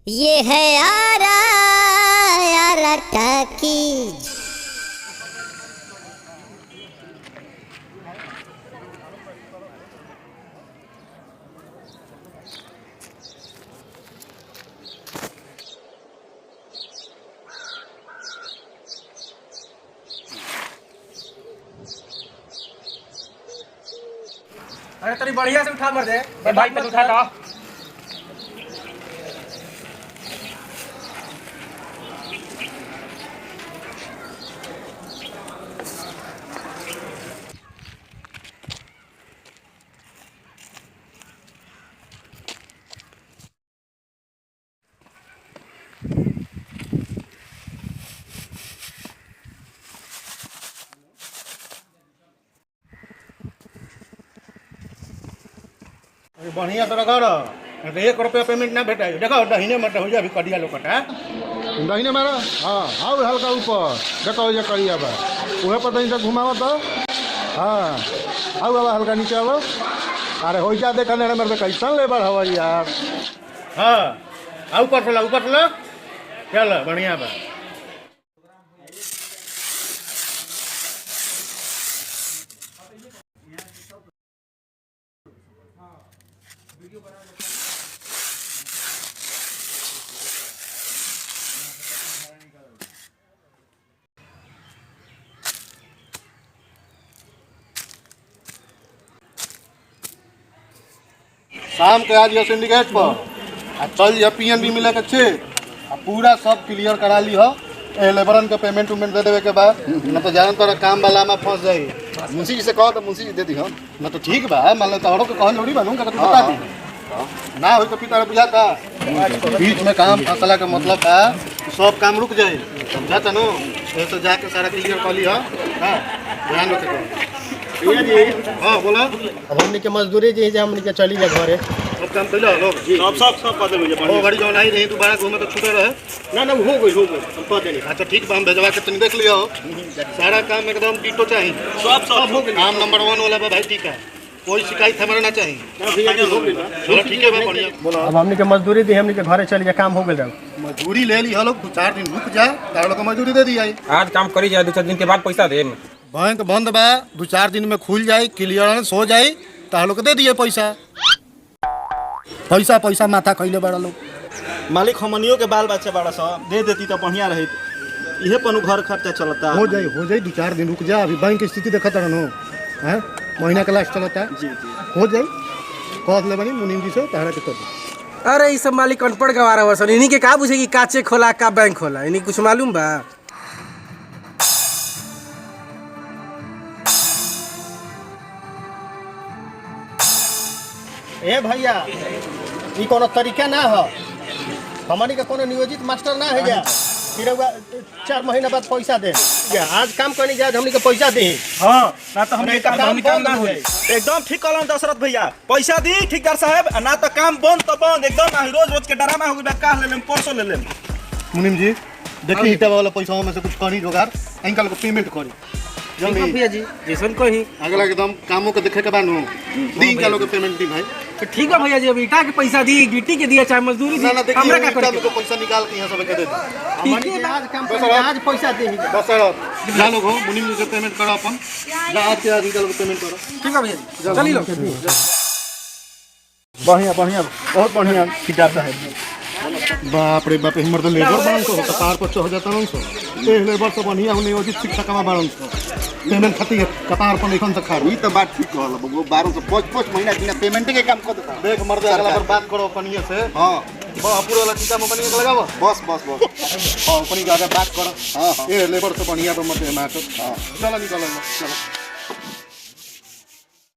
ये है आरा यारा टाकी। अरे तेरी बढ़िया से उठा मर दे भाई पे उठा ला। बढ़िया तो रखा 1 रुपया पेमेंट ना भेटा देखो दहीने मत हो जा अभी कडिया लोग दहीने मारा हाँ आओ हल्का ऊपर देखो ये करिया बा उहे पर दही से घुमावा तो हाँ आओ बाबा हल्का नीचे आओ। अरे हो जा देखा नहीं मेरे कैसन लेबर हवा यार। हाँ आओ ऊपर चला चल बढ़िया बा। शाम के आ जाइए सिंडिकेट पर आ चल जा PNB मिले के छे आ पूरा सब क्लियर करा ली हो। लेबरन के पेमेंट उमेंट दे देवे के बाद न तो जान तोरा काम वाला में फंस जाई। मुंशी जी से कहो तो मुंशी जी दे दी हम न तो ठीक बा मान लो तोहरो के कहल थोड़ी बनूं का तू बता दी ना होई तो पिता बुझाता बीच में काम फसला का मतलब बा सब काम रुक जाए समझा नो तो जाके सारा क्लियर कर ली हो। हां ध्यान रखे भैया जी। हाँ बोला अब हमने के मजदूरी जी हमने के चली जा घरे सब काम पहले लोग सब पता मुझे वो गाड़ी जो नहीं रही दोबारा घूमे तो छूटे रहे ना ना हो गई हम पता नहीं। अच्छा ठीक बा हम भेजवा के तुम देख लियो सारा काम एकदम डिटो चाहिए सब हो गई। काम नंबर 1 वाला बा भाई ठीक है कोई शिकायत हमारे ना चाहिए। चलो ठीक है भाई बढ़िया बोला। अब हमने के मजदूरी दी हमने के घरे चली जा काम हो गए। मजदूरी ले ली लोग 2-4 दिन रुक जा तार लोग मजदूरी दे दी आई। आज काम करी जाए 2-4 दिन के बाद पैसा दे। बैंक बंद बा 2-4 दिन में खुल जाए क्लियरेंस हो जाए तार लोग दे दिए पैसा माथा कैले बड़ा लोग मालिक हमनियों के बाल बच्चा बड़ा सा दे देती तो बढ़िया रही। इहे पनु घर खर्चा चलता हो जाए 2-4 दिन रुक जा अभी बैंक की स्थिति देखा रहनो है महीना का लास्ट चलता जी हो जाए कह ले बनी मुनीम जी से तारा के कर। अरे ये सब मालिक अनपढ़ गवा रहा है इन्हीं के का पूछे कि का चेक खोला का बैंक खोला इन्हीं कुछ मालूम बा। ए भैया ई कोनो तरीका ना हो हमनी का कोनो नियोजित मास्टर ना है जा फिर 4 महीना बाद पैसा दे या आज काम करने जा हमनी के पैसा दे। हां ना तो हमने काम ना हो एकदम ठीक कहलन दशरथ भैया पैसा दी ठेकेदार साहब ना तो काम बंद तो बंद एकदम रोज के डरामा हो गया का ले लेम परसों ले लेम। मुनीम जी देखिए इतना वाला पैसा में से कुछ करी जोगार अंकल को पेमेंट करी जल्दी भैया जी जैसन कहीं अगला एकदम कामों को देखे के बाद नो दी का लोग पेमेंट दी भाई तो ठीक है भैया जी अब ईटा के पैसा दी गिट्टी के दिया चाहे मजदूरी दी हमरा का करे को पैसा निकाल के यहां सब के दे दे ठीक है आज काम कर आज पैसा दे ही बस जा लोग हो मुनीम जी से पेमेंट करो अपन जा आज के आज निकाल के पेमेंट करो। ठीक है भैया जी चली लो बढ़िया बहुत बढ़िया ठेकेदार साहब बाप रे बाप हमर तो लेबर बारन सौ कपार पर हो जाता नन सौ ए लेबर तो बढ़िया होने नियोजित शिक्षक का बारन सौ पेमेंट खातिर कपार पर निकन से खाड़ ई तो बात ठीक कहल वो 12 से 5 महीना बिना पेमेंट के काम कर देता देख मर्द अगला पर बात करो अपनिए से। हां पूरा वाला टीका में बनिए लगाओ बस हां अपनी आगे बात करो। हां ए लेबर से बढ़िया तो मत है मार। हां चलो निकलो चलो।